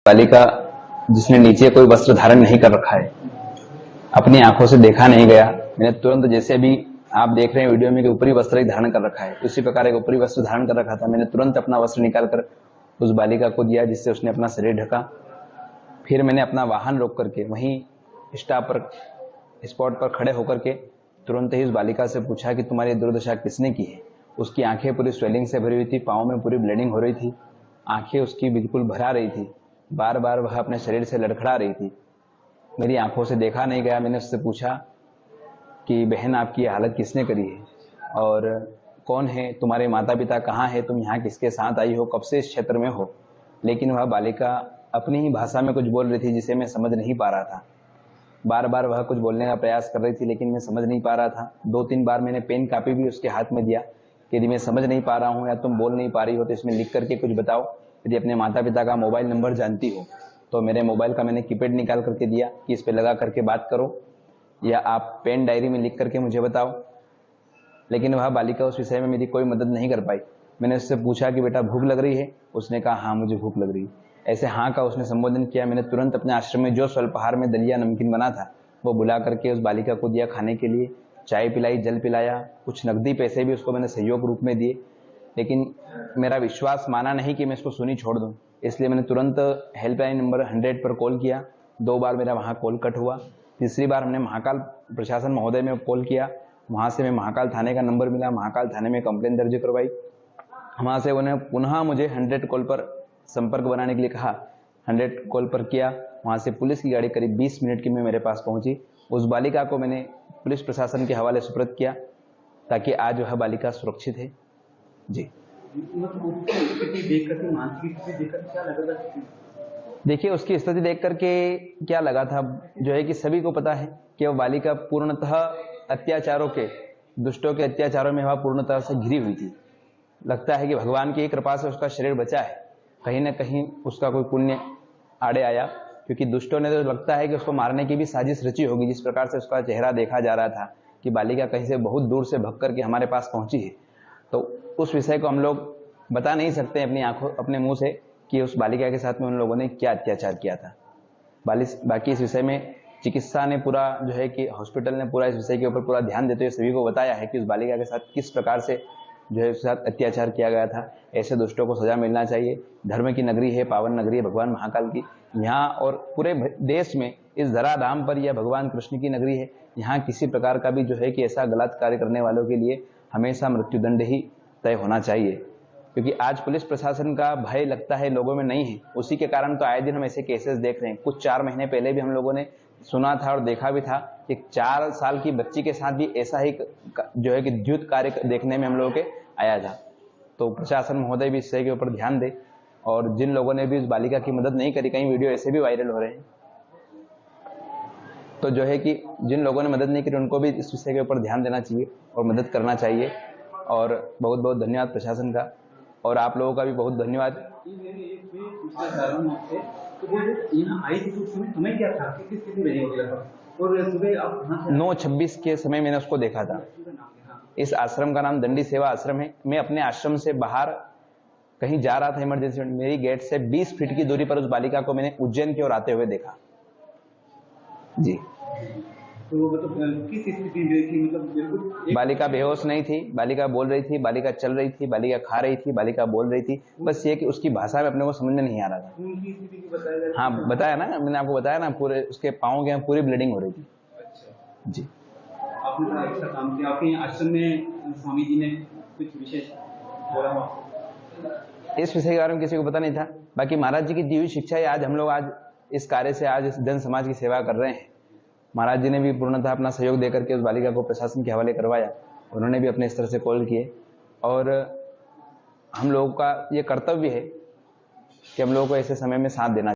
बालिका जिसने नीचे कोई वस्त्र धारण नहीं कर रखा है, अपनी आंखों से देखा नहीं गया। मैंने तुरंत, जैसे अभी आप देख रहे हैं वीडियो में कि ऊपरी वस्त्र ही धारण कर रखा है, उसी प्रकार एक ऊपरी वस्त्र धारण कर रखा था। मैंने तुरंत अपना वस्त्र निकालकर उस बालिका को दिया, जिससे उसने अपना शरीर ढका। फिर मैंने अपना वाहन रोक करके वहीं स्पॉट पर खड़े होकर के तुरंत ही उस बालिका से पूछा कि तुम्हारी दुर्दशा किसने की है। उसकी आंखें पूरी स्वेलिंग से भरी हुई थी, पाँव में पूरी ब्लीडिंग हो रही थी, आंखें उसकी बिल्कुल भरा रही थी, बार बार वह अपने शरीर से लड़खड़ा रही थी। मेरी आंखों से देखा नहीं गया। मैंने उससे पूछा कि बहन, आपकी हालत किसने करी है और कौन है तुम्हारे माता पिता, कहाँ है, तुम यहाँ किसके साथ आई हो, कब से इस क्षेत्र में हो। लेकिन वह बालिका अपनी ही भाषा में कुछ बोल रही थी, जिसे मैं समझ नहीं पा रहा था। बार बार वह कुछ बोलने का प्रयास कर रही थी, लेकिन मैं समझ नहीं पा रहा था। 2-3 बार मैंने पेन कापी भी उसके हाथ में दिया कि यदि मैं समझ नहीं पा रहा हूँ या तुम बोल नहीं पा रही हो तो इसमें लिख करके कुछ बताओ। यदि अपने माता पिता का मोबाइल नंबर जानती हो तो मेरे मोबाइल का मैंने कीपैड निकाल करके दिया कि इस पर लगा करके बात करो, या आप पेन डायरी में लिख करके मुझे बताओ। लेकिन वह बालिका उस विषय में मेरी कोई मदद नहीं कर पाई। मैंने उससे पूछा कि बेटा भूख लग रही है, उसने कहा हाँ मुझे भूख लग रही है। ऐसे हाँ का उसने संबोधन किया। मैंने तुरंत अपने आश्रम में जो स्वल्पहार में दलिया नमकीन बना था वो बुला करके उस बालिका को दिया खाने के लिए। चाय पिलाई, जल पिलाया, कुछ नकदी पैसे भी उसको मैंने सहयोग रूप में दिए। लेकिन मेरा विश्वास माना नहीं कि मैं इसको सुनी छोड़ दूं, इसलिए मैंने तुरंत हेल्पलाइन नंबर 100 पर कॉल किया। 2 बार मेरा वहाँ कॉल कट हुआ। तीसरी बार हमने महाकाल प्रशासन महोदय में कॉल किया। वहाँ से मैं महाकाल थाने का नंबर मिला, महाकाल थाने में कंप्लेंट दर्ज करवाई। वहाँ से उन्हें पुनः मुझे 100 कॉल पर संपर्क बनाने के लिए कहा। 100 कॉल पर किया। वहाँ से पुलिस की गाड़ी करीब 20 मिनट की में मेरे पास पहुंची। उस बालिका को मैंने पुलिस प्रशासन के हवाले सुपुर्द किया ताकि आज वह बालिका सुरक्षित है। जी, देखिए उसकी स्थिति देख करके क्या लगा था, जो है कि सभी को पता है कि वह बालिका पूर्णतः अत्याचारों के, दुष्टों के अत्याचारों में वह पूर्णतः से घिरी हुई थी। लगता है कि भगवान की कृपा से उसका शरीर बचा है, कहीं ना कहीं उसका कोई पुण्य आड़े आया, क्योंकि दुष्टों ने तो लगता है कि उसको मारने की भी साजिश रची होगी। जिस प्रकार से उसका चेहरा देखा जा रहा था कि बालिका कहीं से बहुत दूर से भग करके हमारे पास पहुंची है, तो उस विषय को हम लोग बता नहीं सकते अपनी आंखों, अपने मुंह से कि उस बालिका के साथ में उन लोगों ने क्या अत्याचार किया था। बाकी इस विषय में चिकित्सा ने पूरा, जो है कि हॉस्पिटल ने पूरा इस विषय के ऊपर पूरा ध्यान देते हुए सभी को बताया है कि उस बालिका के साथ किस प्रकार से जो है उसके साथ अत्याचार किया गया था। ऐसे दुष्टों को सजा मिलना चाहिए। धर्म की नगरी है, पावन नगरी है भगवान महाकाल की। यहाँ और पूरे देश में इस धराधाम पर यह भगवान कृष्ण की नगरी है। यहाँ किसी प्रकार का भी जो है कि ऐसा गलत कार्य करने वालों के लिए हमेशा मृत्युदंड ही तय होना चाहिए, क्योंकि आज पुलिस प्रशासन का भय लगता है लोगों में नहीं है। उसी के कारण तो आए दिन हम ऐसे केसेस देख रहे हैं। कुछ 4 महीने पहले भी हम लोगों ने सुना था और देखा भी था कि 4 साल की बच्ची के साथ भी ऐसा ही जो है कि द्युत कार्य देखने में हम लोगों के आया था। तो प्रशासन महोदय भी इस के ऊपर ध्यान दे, और जिन लोगों ने भी उस बालिका की मदद नहीं करी, कई वीडियो ऐसे भी वायरल हो रहे हैं, तो जो है कि जिन लोगों ने मदद नहीं करी उनको भी इस विषय के ऊपर ध्यान देना चाहिए और मदद करना चाहिए। और बहुत बहुत धन्यवाद प्रशासन का, और आप लोगों का भी बहुत धन्यवाद। 9:26 के समय मैंने उसको देखा था। इस आश्रम का नाम दंडी सेवा आश्रम है। मैं अपने आश्रम से बाहर कहीं जा रहा था इमरजेंसी में, मेरी गेट से 20 फीट की दूरी पर उस बालिका को मैंने उज्जैन की ओर आते हुए देखा। जी, तो मतलब किस स्थिति में थी? मतलब बिल्कुल बालिका बेहोश नहीं थी, बालिका बोल रही थी, बालिका चल रही थी, बालिका खा रही थी, बालिका बोल रही थी। बस ये कि उसकी भाषा में अपने को समझ में नहीं आ रहा था। उनकी स्थिति की बताया जा रहा हाँ, बताया ना, मैंने आपको बताया ना, पूरे उसके पाँव के पूरी ब्लीडिंग हो रही थी। अच्छा जी, आपने बड़ा अच्छा काम किया। आपके आश्रम में स्वामी जी ने कुछ विशेष बोला हो? इस विषय के बारे में किसी को पता नहीं था। बाकी महाराज जी की दी हुई शिक्षा है, आज हम लोग आज इस कार्य से आज इस जन समाज की सेवा कर रहे हैं। महाराज जी ने भी पूर्णतः अपना सहयोग देकर के उस बालिका को प्रशासन के हवाले करवाया। उन्होंने भी अपने स्तर से कॉल किए, और हम लोगों का ये कर्तव्य है कि हम लोगों को ऐसे समय में साथ देना